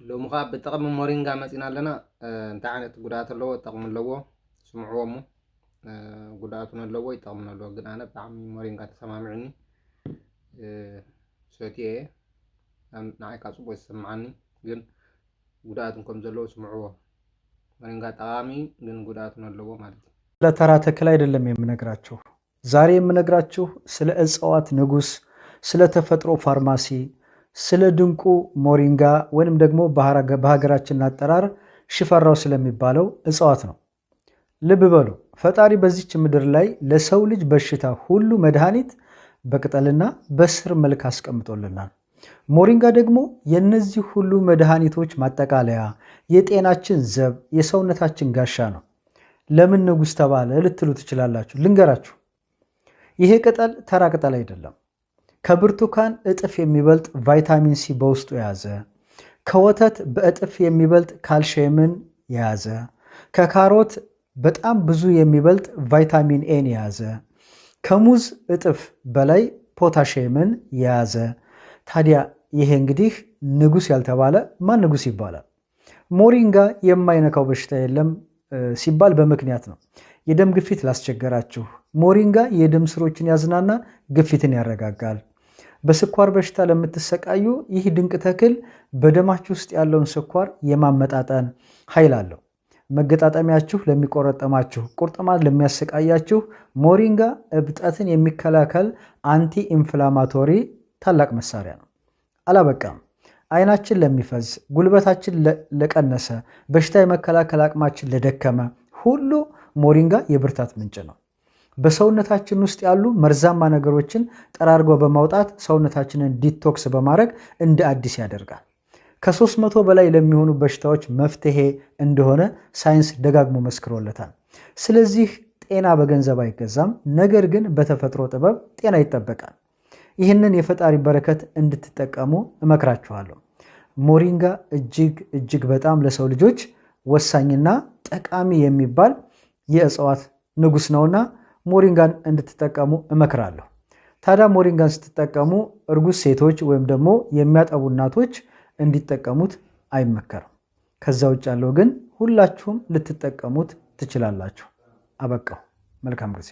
لو مخاب بتقم مورينجا مثلا لنا انت عانت قدرات اللو تقم اللو سمعوه مو قدراتنا اللو يتقمنا اللو قد انا بعمل مورينجا تسمعني سوتي ايه نعيك اصبو يسمعني قن قدراتكم زلو سمعوه مورينجا تقامي قن قدراتنا اللو مالتي لا ترى تكل አይደለም የምነግራችሁ ዛሬ የምነግራችሁ ስለ እጽዋት ንጉስ ስለ ተፈጥሮ ፋርማሲ ስለ ድንቁ ሞሪንጋ ወንም ደግሞ በሀገራችን አጠራር ሽፈራው ስለሚባለው እጽዋት ነው። ልብ በሉ ፈጣሪ በዚች ምድር ላይ ለሰው ልጅ በሽታ ሁሉ መድኃኒት በቅጠልና በስር መልክ አስቀምጦልናል። ሞሪንጋ ደግሞ የነዚህ ሁሉ መድኃኒቶች ማጠቃለያ የጤናችን ዘብ የሰውነታችን ጋሻ ነው። ለምን ንጉስ ተባለ ልትሉ ትችላላችሁ። ልንገራችሁ፣ ይሄ ቅጠል ተራ ቅጠል አይደለም። ከብርቱካን እጥፍ የሚበልጥ ቫይታሚን ሲ በውስጡ የያዘ፣ ከወተት በእጥፍ የሚበልጥ ካልሲየምን የያዘ፣ ከካሮት በጣም ብዙ የሚበልጥ ቫይታሚን ኤን የያዘ፣ ከሙዝ እጥፍ በላይ ፖታሺየምን የያዘ። ታዲያ ይሄ እንግዲህ ንጉስ ያልተባለ ማን ንጉስ ይባላል? ሞሪንጋ የማይነካው በሽታ የለም ሲባል በምክንያት ነው። የደም ግፊት ላስቸገራችሁ ሞሪንጋ የደም ስሮችን ያዝናና ግፊትን ያረጋጋል። በስኳር በሽታ ለምትሰቃዩ ይህ ድንቅ ተክል በደማችሁ ውስጥ ያለውን ስኳር የማመጣጠን ኃይል አለው። መገጣጠሚያችሁ ለሚቆረጠማችሁ፣ ቁርጥማት ለሚያሰቃያችሁ ሞሪንጋ እብጠትን የሚከላከል አንቲ ኢንፍላማቶሪ ታላቅ መሳሪያ ነው። አላበቃም። አይናችን ለሚፈዝ፣ ጉልበታችን ለቀነሰ፣ በሽታ የመከላከል አቅማችን ለደከመ ሁሉ ሞሪንጋ የብርታት ምንጭ ነው። በሰውነታችን ውስጥ ያሉ መርዛማ ነገሮችን ጠራርጎ በማውጣት ሰውነታችንን ዲቶክስ በማድረግ እንደ አዲስ ያደርጋል። ከ300 በላይ ለሚሆኑ በሽታዎች መፍትሄ እንደሆነ ሳይንስ ደጋግሞ መስክሮለታል። ስለዚህ ጤና በገንዘብ አይገዛም፣ ነገር ግን በተፈጥሮ ጥበብ ጤና ይጠበቃል። ይህንን የፈጣሪ በረከት እንድትጠቀሙ እመክራችኋለሁ። ሞሪንጋ እጅግ በጣም ለሰው ልጆች ወሳኝና ጠቃሚ የሚባል የእጽዋት ንጉስ ነውና ሞሪንጋን እንድትጠቀሙ እመክራለሁ። ታዲያ ሞሪንጋን ስትጠቀሙ እርጉዝ ሴቶች ወይም ደግሞ የሚያጠቡ እናቶች እንዲጠቀሙት አይመከርም። ከዛ ውጭ ያለው ግን ሁላችሁም ልትጠቀሙት ትችላላችሁ። አበቃው። መልካም ጊዜ